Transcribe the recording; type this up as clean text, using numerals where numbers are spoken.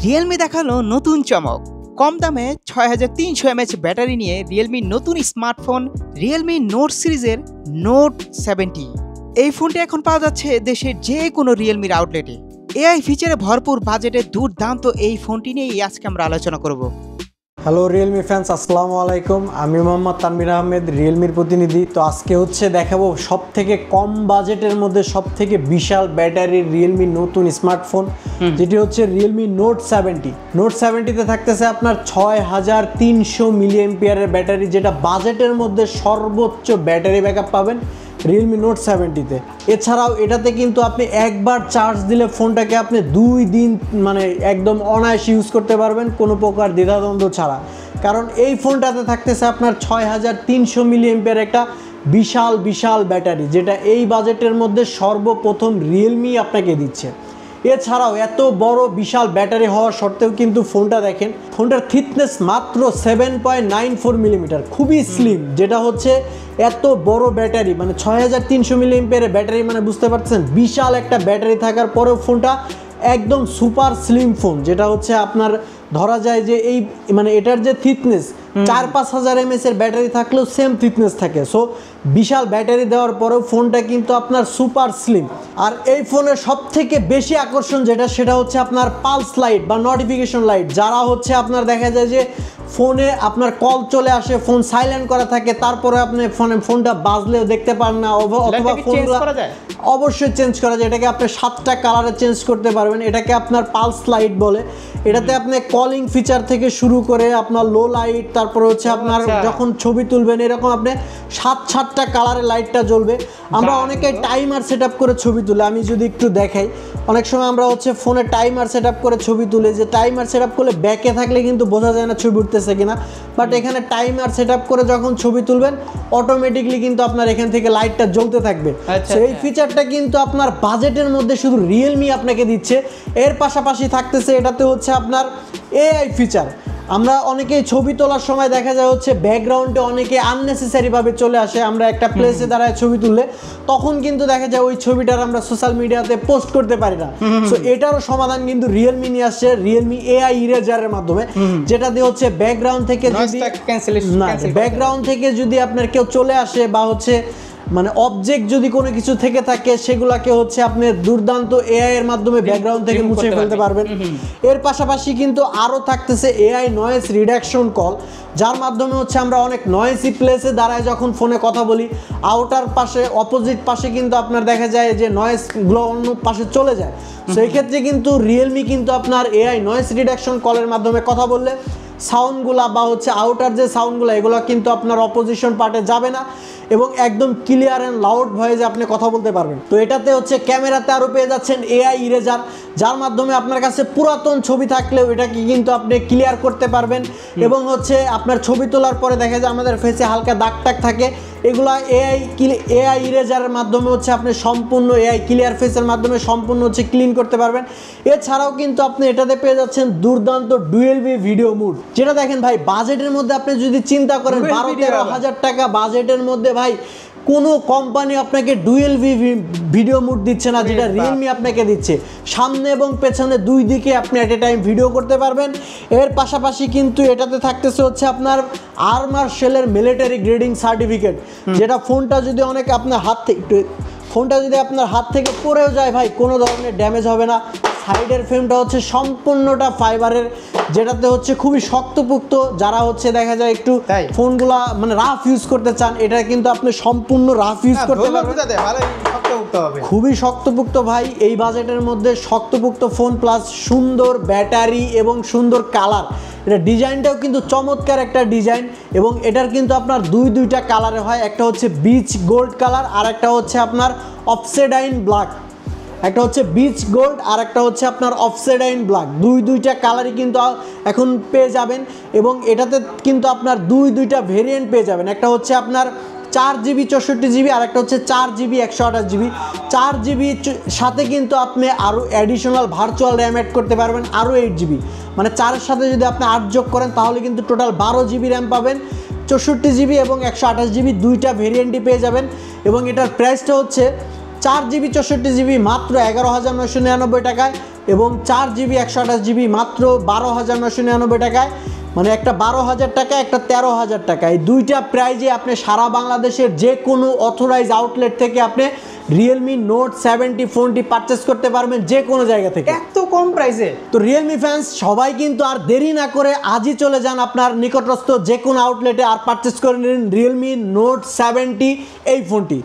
Realme দেখালো নতুন চমক। কম দামে 6300 mAh ব্যাটারি নিয়ে রিয়েলমির নতুন স্মার্টফোন রিয়েলমি নোট সিরিজের নোট 70। এই ফোনটি এখন পাওয়া যাচ্ছে দেশের যে কোনো রিয়েলমির আউটলেটে। এআই ফিচারে ভরপুর বাজেটে দুর্দান্ত এই ফোনটি নিয়েই আজকে আমরা আলোচনা করব। হ্যালো রিয়েলমি ফ্যান্স, আসসালামু আলাইকুম। আমি মোহাম্মদ তানভীর আহমেদ, রিয়েলমির প্রতিনিধি। তো আজকে দেখাবো সব থেকে কম বাজেটের মধ্যে সব থেকে বিশাল ব্যাটারির রিয়েলমি নতুন স্মার্টফোন, যেটি হচ্ছে রিয়েলমি নোট 70। নোট 70তে থাকতেছে আপনার 6300 মিলিঅ্যাম্পিয়ারের ব্যাটারি, যেটা বাজেটের মধ্যে সর্বোচ্চ ব্যাটারি ব্যাকআপ পাবেন রিয়েলমি নোট 70তে। এছাড়াও এটাতে কিন্তু আপনি একবার চার্জ দিলে ফোনটাকে আপনি 2 দিন মানে একদম অনায়াসে ইউজ করতে পারবেন, কোনো প্রকার দ্বিধাদ্বন্দ্ব ছাড়া। কারণ এই ফোনটাতে থাকতেছে আপনার 6300 মিলিঅ্যাম্পিয়ার একটা বিশাল ব্যাটারি, যেটা এই বাজেটের মধ্যে সর্বপ্রথম রিয়েলমি আপনাকে দিচ্ছে। এছাড়াও এত বড় বিশাল ব্যাটারি হওয়া সত্ত্বেও কিন্তু ফোনটা দেখেন, ফোনটার থিকনেস মাত্র 7.94 মিলিমিটার, খুবই স্লিম। যেটা হচ্ছে এত বড় ব্যাটারি, মানে 6300 মিলিঅ্যাম্পিয়ারের ব্যাটারি, মানে বুঝতে পারছেন বিশাল একটা ব্যাটারি থাকার পরেও ফোনটা একদম সুপার স্লিম ফোন। যেটা হচ্ছে আপনার ধরা যায় যে এই মানে এটার যে থিকনেস 4-5 mAh এর ব্যাটারি থাকলেও সেম থিকনেস থাকে। সো বিশাল ব্যাটারি দেওয়ার পরেও ফোনটা কিন্তু আপনার সুপার স্লিম। আর এই ফোনের সব থেকে বেশি আকর্ষণ সেটা হচ্ছে আপনার পালস লাইট বা নোটিফিকেশন লাইট। যারা হচ্ছে আপনার দেখা যায় যে ফোনে আপনার কল চলে আসে, ফোন সাইলেন্ট করা থাকে, তারপরে আপনি ফোনটা বাজলেও দেখতে পান না, অথবা ফোনগুলো অবশ্যই চেঞ্জ করা যায়। এটাকে আপনি 7টা কালারে চেঞ্জ করতে পারবেন। এটাকে আপনার পালস লাইট বলে। এটাতে আপনি কলিং ফিচার থেকে শুরু করে আপনার লো লাইট, তারপরে হচ্ছে আপনার যখন ছবি তুলবেন এরকম আপনি 7টা কালারের লাইটটা জ্বলবে। আমরা অনেকে টাইমার সেট আপ করে ছবি তুলে, আমি যদি একটু দেখাই, অনেক সময় আমরা হচ্ছে ফোনে টাইমার সেট আপ করে ছবি তুলে, যে টাইমার সেট আপ করলে ব্যাকে থাকলে কিন্তু বোঝা যায় না ছবি উঠতেছে কিনা, বাট এখানে টাইমার সেট আপ করে যখন ছবি তুলবেন অটোমেটিকলি কিন্তু আপনার এখান থেকে লাইটটা জ্বলতে থাকবে। এই ফিচারটা কিন্তু আপনার বাজেটের মধ্যে শুধু রিয়েলমি আপনাকে দিচ্ছে। এর পাশাপাশি থাকতেছে এটাতে হচ্ছে আপনার এআই ফিচার। আমরা অনেকেই ছবি তোলার সময় দেখা যায় হচ্ছে ব্যাকগ্রাউন্ডে অনেকে আননেসেসারিভাবে চলে আসে, আমরা একটা প্লেসে দাঁড়ায় ছবি তুললে তখন কিন্তু দেখা যায় ওই ছবিটার আমরা সোশ্যাল মিডিয়াতে পোস্ট করতে পারি না। সো এটারও সমাধান কিন্তু রিয়েলমি নিয়ে আসছে রিয়েলমি এআই ইরেজারের মাধ্যমে, যেটা দিয়ে হচ্ছে ব্যাকগ্রাউন্ড থেকে যদি আপনার কেউ চলে আসে বা হচ্ছে মানে অবজেক্ট যদি কোনো কিছু থেকে থাকে সেগুলাকে হচ্ছে আপনি দুর্দান্ত এআই এর মাধ্যমে ব্যাকগ্রাউন্ড থেকে মুছে ফেলতে পারবেন। এর পাশাপাশি কিন্তু আরও থাকতেছে এআই নয়েজ রিডাকশন কল, যার মাধ্যমে হচ্ছে আমরা অনেক নয়েসি প্লেসে দাঁড়ায় যখন ফোনে কথা বলি, আউটার পাশে অপোজিট পাশে কিন্তু আপনার দেখা যায় যে নয়েজগুলো অন্য পাশে চলে যায়। সো এই ক্ষেত্রে কিন্তু রিয়েলমি কিন্তু আপনার এআই নয়েজ রিডাকশন কলের মাধ্যমে কথা বললে সাউন্ডগুলা বা হচ্ছে আউটার যে সাউন্ডগুলো এগুলো কিন্তু আপনার অপোজিশন পার্টে যাবে না এবং একদম ক্লিয়ার অ্যান্ড লাউড ভয়েসে আপনি কথা বলতে পারবেন। তো এটাতে হচ্ছে ক্যামেরাতে আরও পেয়ে যাচ্ছেন এআই ইরেজার, যার মাধ্যমে আপনার কাছে পুরাতন ছবি থাকলেও এটাকে কিন্তু আপনি ক্লিয়ার করতে পারবেন। এবং হচ্ছে আপনার ছবি তোলার পরে দেখা যায় আমাদের ফেসে হালকা দাগ টাগ থাকে, এগুলা এআই ইরেজারের মাধ্যমে হচ্ছে আপনি সম্পূর্ণ এআই ক্লিয়ার ফেসের মাধ্যমে সম্পূর্ণ হচ্ছে ক্লিন করতে পারবেন। এছাড়াও কিন্তু আপনি এটাতে পেয়ে যাচ্ছেন দুর্দান্ত ডুয়েল-ভি ভিডিও মুড, যেটা দেখেন ভাই বাজেটের মধ্যে আপনি যদি চিন্তা করেন 12-13 হাজার টাকা বাজেটের মধ্যে ভাই কোনো কোম্পানি আপনাকে ডুয়েল-ভি ভিডিও মুড দিচ্ছে না, যেটা রিয়েলমি আপনাকে দিচ্ছে। সামনে এবং পেছনে দুই দিকে আপনি এট এ টাইম ভিডিও করতে পারবেন। এর পাশাপাশি কিন্তু এটাতে থাকতেছে হচ্ছে আপনার আর্মার শেলের মিলিটারি গ্রেডিং সার্টিফিকেট, যেটা ফোনটা যদি আপনার হাত থেকে পড়েও যায় ভাই কোনো ধরনের ড্যামেজ হবে না। সাইডের ফ্রেমটা হচ্ছে সম্পূর্ণটা ফাইবারের, যেটাতে হচ্ছে খুবই শক্তপোক্ত। যারা হচ্ছে দেখা যায় একটু ফোনগুলা মানে রাফ ইউজ করতে চান, এটা কিন্তু আপনি সম্পূর্ণ রাফ ইউজ করতে পারবেন, খুবই শক্তপোক্ত ভাই। এই বাজেটের মধ্যে শক্তপোক্ত ফোন প্লাস সুন্দর ব্যাটারি এবং সুন্দর কালার, এটা ডিজাইনটাও কিন্তু চমৎকার একটা ডিজাইন। এবং এটার কিন্তু আপনার দুইটা কালারে হয়, একটা হচ্ছে বিচ গোল্ড কালার আর একটা হচ্ছে আপনার অফসেডাইন ব্ল্যাক। একটা হচ্ছে বিচ গোল্ড আর একটা হচ্ছে আপনার অফসেডাইন ব্ল্যাক, দুইটা কালারই কিন্তু এখন পেয়ে যাবেন। এবং এটাতে কিন্তু আপনার দুইটা ভেরিয়েন্ট পেয়ে যাবেন, একটা হচ্ছে আপনার 4GB 64GB আর একটা হচ্ছে 4GB 128GB। 4GB সাথে কিন্তু আপনি আরও অ্যাডিশনাল ভার্চুয়াল র্যাম অ্যাড করতে পারবেন, আরও 8GB, মানে 4-এর সাথে যদি আপনি 8 যোগ করেন তাহলে কিন্তু টোটাল 12GB র্যাম পাবেন। 64GB এবং 128GB দুইটা ভেরিয়েন্টই পেয়ে যাবেন। এবং এটার প্রাইসটা হচ্ছে 4GB 64GB মাত্র 11,999 টাকায়, এবং 4GB 128GB মাত্র 12,999 টাকায়, মানে একটা 12,000 টাকা, একটা 13,000 টাকা। এই দুইটা প্রাইজে আপনি সারা বাংলাদেশের যে কোনো অথরাইজ আউটলেট থেকে আপনি রিয়েলমি নোট 70 ফোনটি পারচেস করতে পারবেন যে কোনো জায়গা থেকে, এত কম প্রাইসে। তো রিয়েলমি ফ্যান্স সবাই কিন্তু আর দেরি না করে আজই চলে যান আপনার নিকটস্থ যে কোনো আউটলেটে আর পারচেস করে নিন রিয়েলমি নোট 70 এই ফোনটি।